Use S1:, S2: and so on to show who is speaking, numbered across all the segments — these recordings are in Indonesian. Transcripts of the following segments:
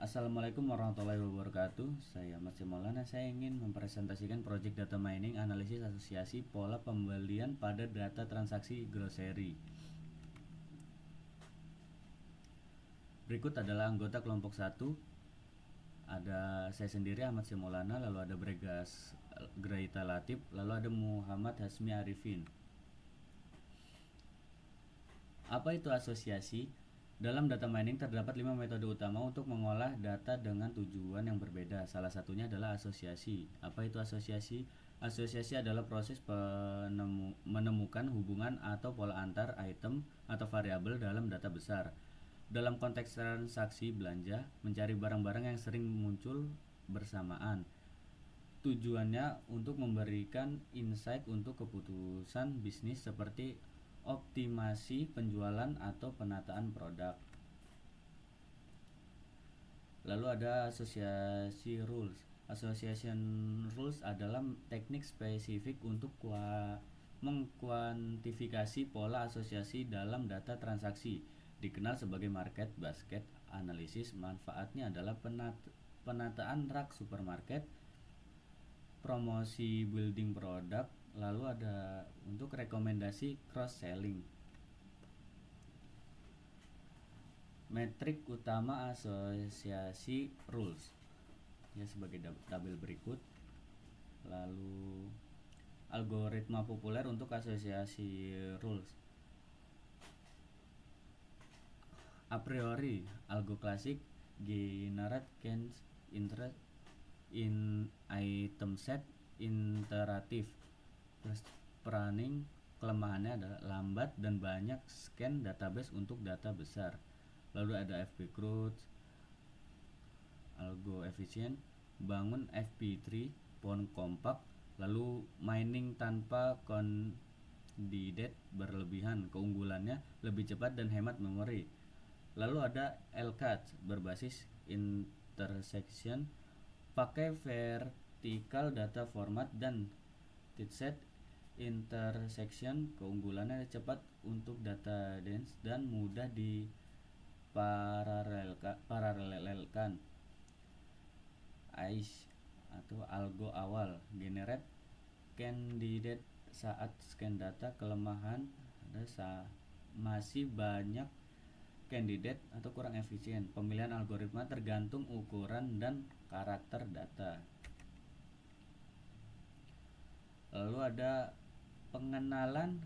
S1: Assalamualaikum warahmatullahi wabarakatuh. Saya Mas Maulana. Saya ingin mempresentasikan proyek data mining analisis asosiasi pola pembelian pada data transaksi grocery. Berikut adalah anggota kelompok 1. Ada saya sendiri Ahmad Maulana, lalu ada Bregas Graita Latif, lalu ada Muhammad Hasmi Arifin. Apa itu asosiasi? Dalam data mining terdapat 5 metode utama untuk mengolah data dengan tujuan yang berbeda. Salah satunya adalah asosiasi. Apa itu asosiasi? Asosiasi adalah proses menemukan hubungan atau pola antar item atau variabel dalam data besar. Dalam konteks transaksi belanja, mencari barang-barang yang sering muncul bersamaan. Tujuannya untuk memberikan insight untuk keputusan bisnis seperti optimasi penjualan atau penataan produk. Lalu ada asosiasi rules. Association rules adalah teknik spesifik untuk mengkuantifikasi pola asosiasi dalam data transaksi. Dikenal sebagai market basket analysis. Manfaatnya adalah penataan rak supermarket, promosi building produk, lalu ada untuk rekomendasi cross selling. Metrik utama asosiasi rules ya sebagai tabel berikut. Lalu algoritma populer untuk asosiasi rules. A priori, algo klasik generate gains interest in item set iteratif. Running kelemahannya adalah lambat dan banyak scan database untuk data besar. Lalu ada FP Crude, algo efisien, bangun FP3, pohon kompak, lalu mining tanpa kandidat berlebihan, keunggulannya lebih cepat dan hemat memori. Lalu ada LCAT berbasis intersection, pakai vertical data format dan set intersection, keunggulannya cepat untuk data dense dan mudah diparalelkan. AIS atau algo awal, generate candidate saat scan data, kelemahan ada masih banyak kandidat atau kurang efisien. Pemilihan algoritma tergantung ukuran dan karakter data. Lalu ada pengenalan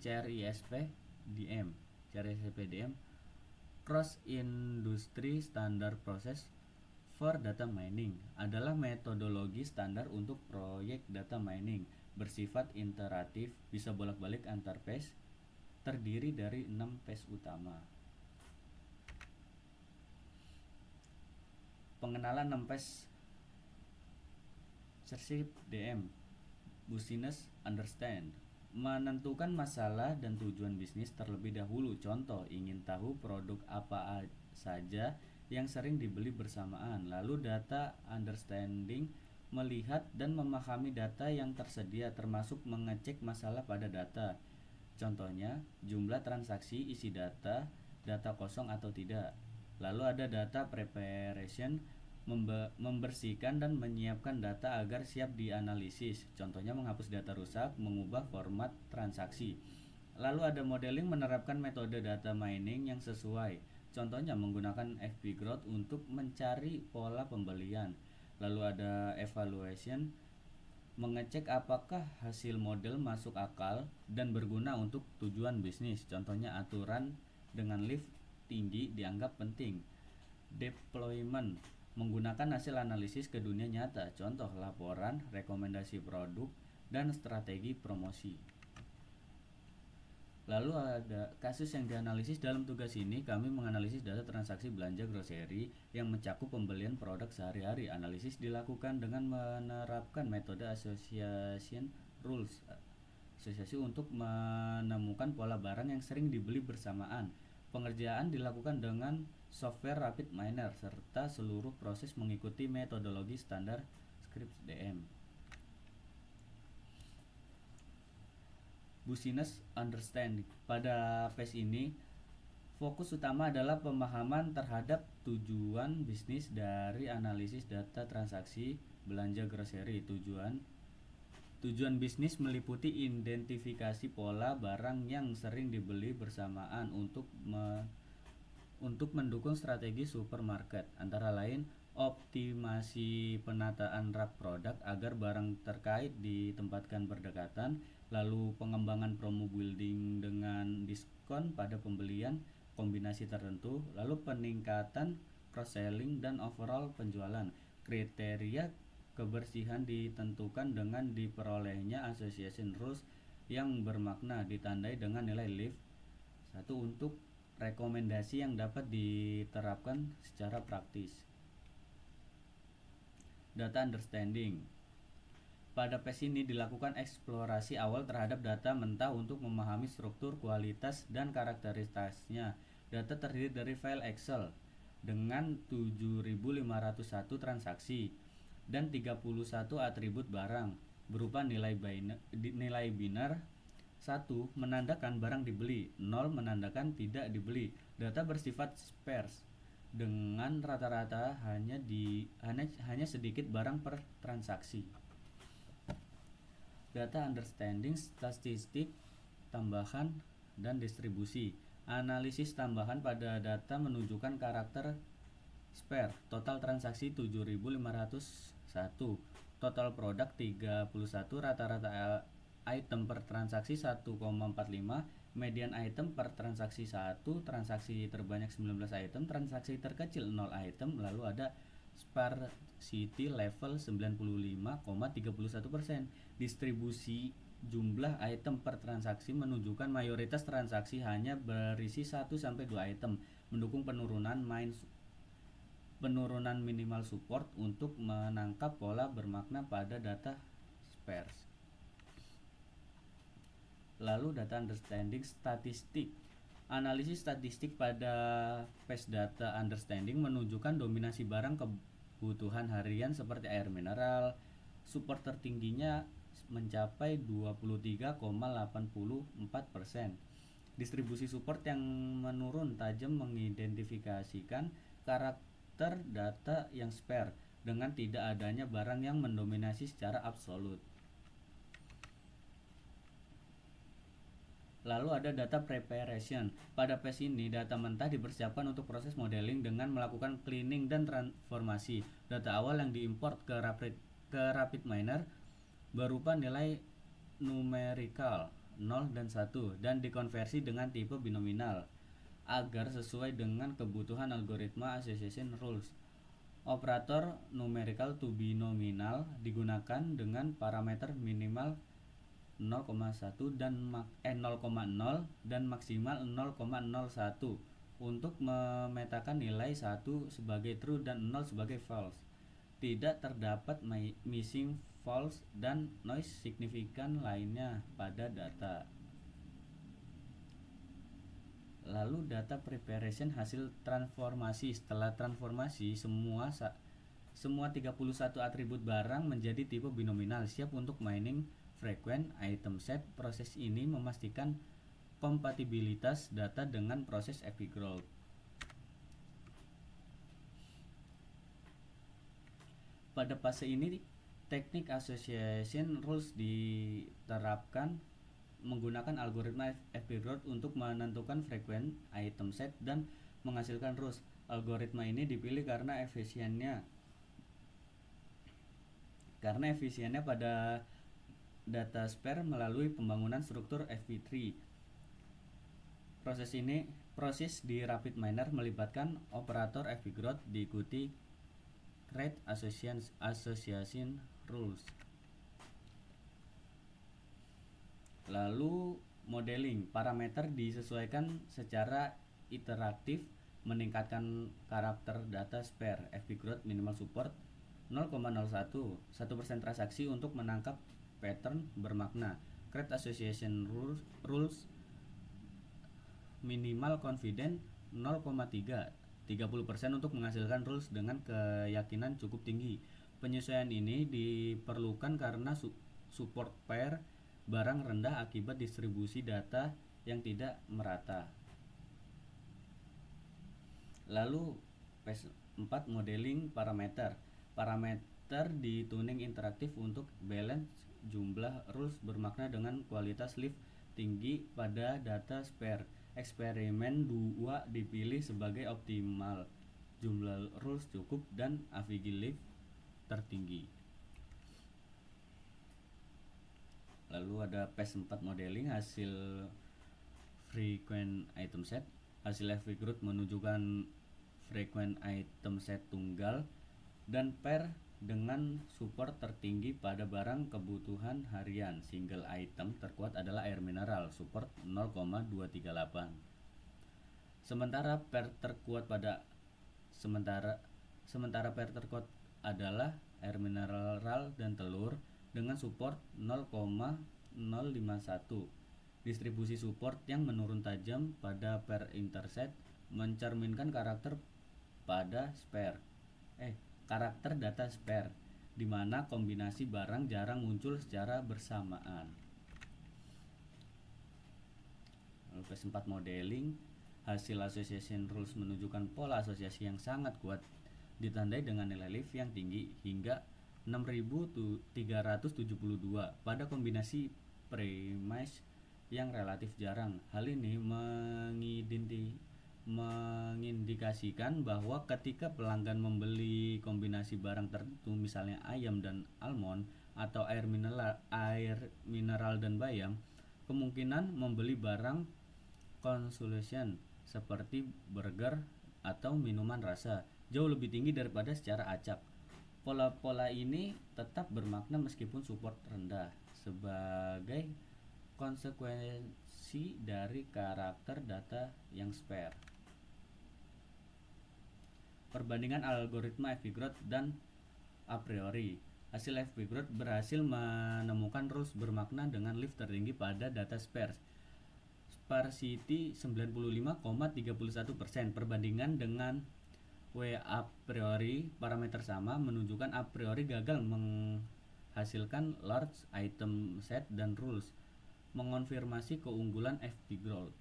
S1: CRISP DM. CRISP DM Cross Industry Standard Process for Data Mining adalah metodologi standar untuk proyek data mining, bersifat iteratif, bisa bolak-balik antar phase, terdiri dari 6 phase utama. Pengenalan 6 phase CRISP DM. Business understand, menentukan masalah dan tujuan bisnis terlebih dahulu. Contoh, ingin tahu produk apa saja yang sering dibeli bersamaan. Lalu data understanding, melihat dan memahami data yang tersedia, termasuk mengecek masalah pada data. Contohnya, jumlah transaksi, isi data, data kosong atau tidak. Lalu ada data preparation, membersihkan dan menyiapkan data agar siap dianalisis. Contohnya menghapus data rusak, mengubah format transaksi. Lalu ada modeling, menerapkan metode data mining yang sesuai. Contohnya menggunakan FP Growth untuk mencari pola pembelian. Lalu ada evaluation, mengecek apakah hasil model masuk akal dan berguna untuk tujuan bisnis. Contohnya aturan dengan lift tinggi dianggap penting. Deployment, menggunakan hasil analisis ke dunia nyata. Contoh laporan, rekomendasi produk, dan strategi promosi. Lalu ada kasus yang dianalisis. Dalam tugas ini kami menganalisis data transaksi belanja grocery yang mencakup pembelian produk sehari-hari. Analisis dilakukan dengan menerapkan metode association rules, asosiasi untuk menemukan pola barang yang sering dibeli bersamaan. Pengerjaan dilakukan dengan software Rapid Miner serta seluruh proses mengikuti metodologi standar Scripps DM. Business understanding. Pada phase ini Fokus utama adalah pemahaman terhadap tujuan bisnis dari analisis data transaksi belanja grocery. Tujuan bisnis meliputi identifikasi pola barang yang sering dibeli bersamaan untuk mendukung strategi supermarket, antara lain optimasi penataan rak produk agar barang terkait ditempatkan berdekatan, lalu pengembangan promo building dengan diskon pada pembelian kombinasi tertentu, lalu peningkatan cross-selling dan overall penjualan. Kriteria kebersihan ditentukan dengan diperolehnya association rules yang bermakna, ditandai dengan nilai LIF 1 untuk rekomendasi yang dapat diterapkan secara praktis. Data understanding. Pada PES ini dilakukan eksplorasi awal terhadap data mentah untuk memahami struktur, kualitas, dan karakteristiknya. Data terdiri dari file Excel dengan 7.501 transaksi dan 31 atribut barang berupa nilai biner. 1 menandakan barang dibeli, 0 menandakan tidak dibeli. Data bersifat sparse dengan rata-rata hanya sedikit barang per transaksi. Data understanding, statistik tambahan dan distribusi. Analisis tambahan pada data menunjukkan karakter spare. Total transaksi 7.501, total produk 31, rata-rata item per transaksi 1,45, median item per transaksi 1, transaksi terbanyak 19 item, transaksi terkecil 0 item, lalu ada sparsity level 95,31%. Distribusi jumlah item per transaksi menunjukkan mayoritas transaksi hanya berisi 1-2 item, mendukung penurunan minimal support untuk menangkap pola bermakna pada data sparse. Lalu data understanding, statistik. Analisis statistik pada PES data understanding menunjukkan dominasi barang kebutuhan harian seperti air mineral. Support tertingginya mencapai 23,84%. Distribusi support yang menurun tajam mengidentifikasikan karakter data yang spare dengan tidak adanya barang yang mendominasi secara absolut. Lalu ada data preparation. Pada PES ini data mentah dipersiapkan untuk proses modeling dengan melakukan cleaning dan transformasi. Data awal yang diimport ke RapidMiner berupa nilai numerikal 0 dan 1 dan dikonversi dengan tipe binominal agar sesuai dengan kebutuhan algoritma association rules. Operator numerical to binominal digunakan dengan parameter minimal 0,1 dan 0,0 dan maksimal 0,01 untuk memetakan nilai 1 sebagai true dan 0 sebagai false. Tidak terdapat missing, false, dan noise signifikan lainnya pada data. Lalu data preparation hasil transformasi. Setelah transformasi, semua 31 atribut barang menjadi tipe binominal siap untuk mining frequent item set. Proses ini memastikan kompatibilitas data dengan proses API growth. Pada fase ini, teknik association rules diterapkan menggunakan algoritma API growth untuk menentukan frequent item set dan menghasilkan rules. Algoritma ini dipilih karena efisiennya pada data spare melalui pembangunan struktur FP3. Proses di RapidMiner melibatkan operator FP growth diikuti create association rules. Lalu modeling, parameter disesuaikan secara iteratif meningkatkan karakter data spare. FP growth minimal support 0,01 1% transaksi untuk menangkap pattern bermakna. Create association rules minimal confident 0,3 30% untuk menghasilkan rules dengan keyakinan cukup tinggi. Penyesuaian ini diperlukan karena support pair barang rendah akibat distribusi data yang tidak merata. Lalu PES 4 modeling parameter. Parameter di tuning interaktif untuk balance jumlah rules bermakna dengan kualitas lift tinggi pada data spare. Eksperimen 2 dipilih sebagai optimal, jumlah rules cukup dan average lift tertinggi. Lalu ada PES 4 modeling hasil frequent item set. Hasil FV Group menunjukkan frequent item set tunggal dan pair dengan support tertinggi pada barang kebutuhan harian. Single item terkuat adalah air mineral, support 0,238. Sementara pair terkuat adalah air mineral dan telur dengan support 0,051. Distribusi support yang menurun tajam pada pair interset mencerminkan karakter data spare, di mana kombinasi barang jarang muncul secara bersamaan. PES 4 modeling hasil association rules menunjukkan pola asosiasi yang sangat kuat, ditandai dengan nilai lift yang tinggi hingga 6.372 pada kombinasi premise yang relatif jarang. Hal ini mengindikasikan bahwa ketika pelanggan membeli kombinasi barang tertentu, misalnya ayam dan almond atau air mineral dan bayam, kemungkinan membeli barang consolation seperti burger atau minuman rasa jauh lebih tinggi daripada secara acak. Pola-pola ini tetap bermakna meskipun support rendah, sebagai konsekuensi dari karakter data yang spare. Perbandingan algoritma FV-Growth dan a priori. Hasil FV-Growth berhasil menemukan rules bermakna dengan lift tertinggi pada data spare. Sparsity 95,31%. Perbandingan dengan W a priori parameter sama menunjukkan a priori gagal menghasilkan large item set dan rules, mengonfirmasi keunggulan FV-Growth.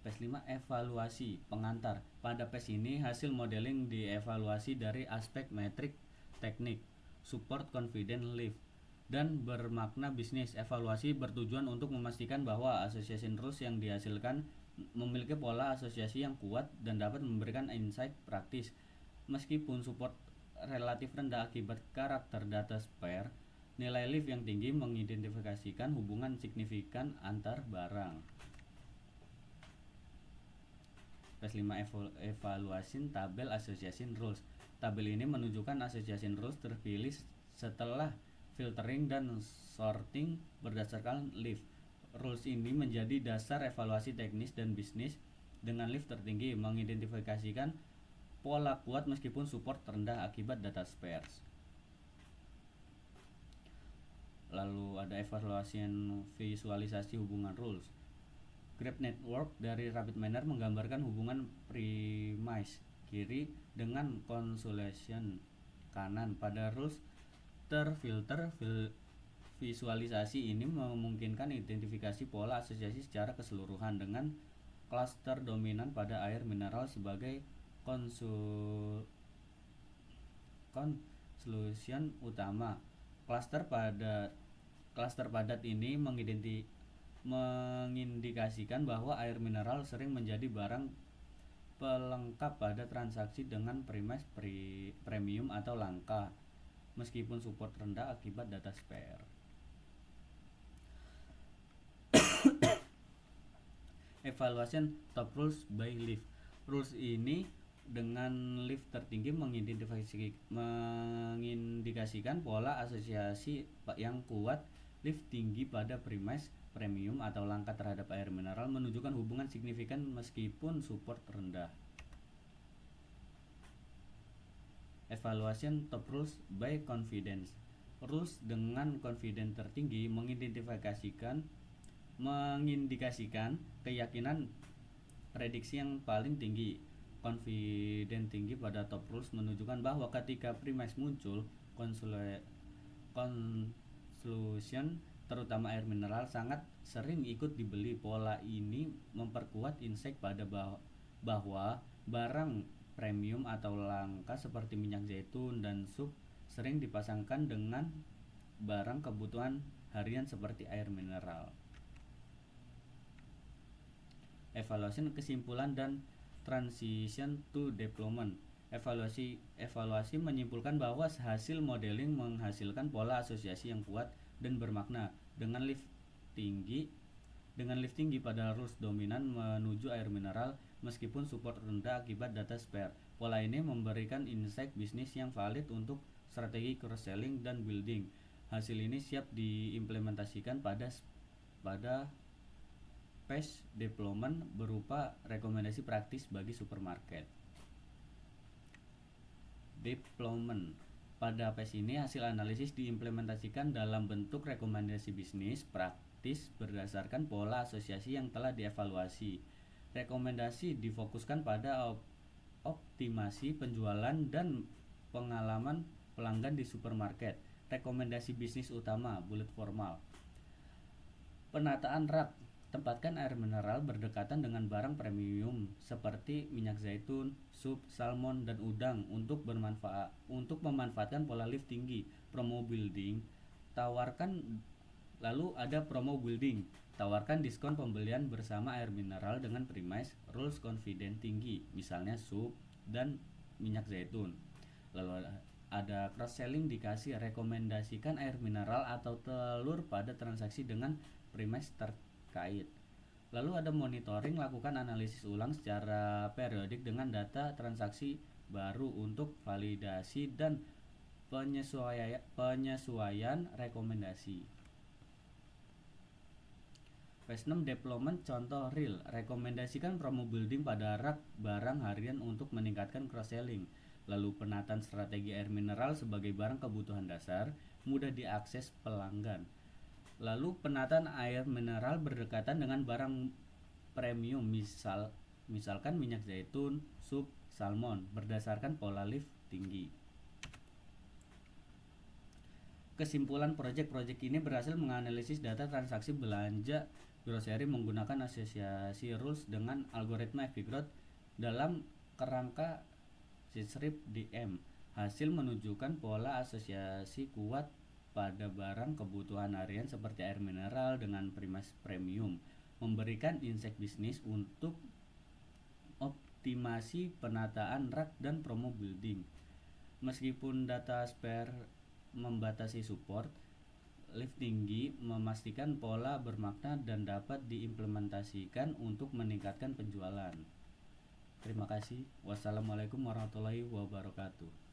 S1: PES 5 evaluasi pengantar. Pada PES ini hasil modeling dievaluasi dari aspek metrik teknik, support, confidence, lift, dan bermakna bisnis. Evaluasi bertujuan untuk memastikan bahwa association rules yang dihasilkan memiliki pola asosiasi yang kuat dan dapat memberikan insight praktis. Meskipun support relatif rendah akibat karakter data spare, nilai lift yang tinggi mengidentifikasikan hubungan signifikan antar barang. PES 5 evaluation tabel association rules. Tabel ini menunjukkan association rules terpilih setelah filtering dan sorting berdasarkan lift. Rules ini menjadi dasar evaluasi teknis dan bisnis dengan lift tertinggi, mengidentifikasikan pola kuat meskipun support rendah akibat data spares. Lalu ada evaluasi visualisasi hubungan rules. Graph network dari RapidMiner menggambarkan hubungan premise kiri dengan consolation kanan pada rules terfilter. Visualisasi ini memungkinkan identifikasi pola asosiasi secara keseluruhan dengan klaster dominan pada air mineral sebagai konsolusi utama. Klaster padat ini mengindikasikan bahwa air mineral sering menjadi barang pelengkap pada transaksi dengan premise premium atau langka, meskipun support rendah akibat data spare. Evaluation top rules by lift. Rules ini dengan lift tertinggi mengindikasikan pola asosiasi yang kuat. Lift tinggi pada premise premium atau langka terhadap air mineral menunjukkan hubungan signifikan meskipun support rendah. Evaluation top rules by confidence. Rules dengan confidence tertinggi mengindikasikan keyakinan prediksi yang paling tinggi. Confidence tinggi pada top rules menunjukkan bahwa ketika premise muncul, conclusion terutama air mineral, sangat sering ikut dibeli. Pola ini memperkuat insight bahwa barang premium atau langka seperti minyak zaitun dan sup sering dipasangkan dengan barang kebutuhan harian seperti air mineral. Evaluasi, kesimpulan, dan transition to deployment. Evaluasi menyimpulkan bahwa hasil modeling menghasilkan pola asosiasi yang kuat dan bermakna dengan lift tinggi pada rules dominan menuju air mineral meskipun support rendah akibat data spare. Pola ini memberikan insight bisnis yang valid untuk strategi cross-selling dan building. Hasil ini siap diimplementasikan pada phase deployment berupa rekomendasi praktis bagi supermarket. Deployment. Pada phase ini hasil analisis diimplementasikan dalam bentuk rekomendasi bisnis praktis berdasarkan pola asosiasi yang telah dievaluasi. Rekomendasi difokuskan pada optimasi penjualan dan pengalaman pelanggan di supermarket. Rekomendasi bisnis utama, bullet formal. Penataan rak. Tempatkan air mineral berdekatan dengan barang premium seperti minyak zaitun, sup, salmon, dan udang untuk memanfaatkan pola lift tinggi. Promo building. Lalu ada promo building. Tawarkan diskon pembelian bersama air mineral dengan premise rules confident tinggi, misalnya sup dan minyak zaitun. Lalu ada cross selling, dikasih rekomendasikan air mineral atau telur pada transaksi dengan premise terkait. Lalu ada monitoring, lakukan analisis ulang secara periodik dengan data transaksi baru untuk validasi dan penyesuaian rekomendasi. Phase 6 deployment, contoh real. Rekomendasikan promo building pada rak barang harian untuk meningkatkan cross selling. Lalu penataan strategi air mineral sebagai barang kebutuhan dasar, mudah diakses pelanggan. Lalu penataan air mineral berdekatan dengan barang premium, misalkan minyak zaitun, sup, salmon, berdasarkan pola lift tinggi. Kesimpulan, proyek ini berhasil menganalisis data transaksi belanja grocery menggunakan asosiasi rules dengan algoritma FB dalam kerangka C-Strip DM. Hasil menunjukkan pola asosiasi kuat pada barang kebutuhan harian seperti air mineral dengan premise premium, memberikan insight bisnis untuk optimasi penataan rak dan promo building. Meskipun data spare membatasi support, lift tinggi memastikan pola bermakna dan dapat diimplementasikan untuk meningkatkan penjualan. Terima kasih. Wassalamualaikum warahmatullahi wabarakatuh.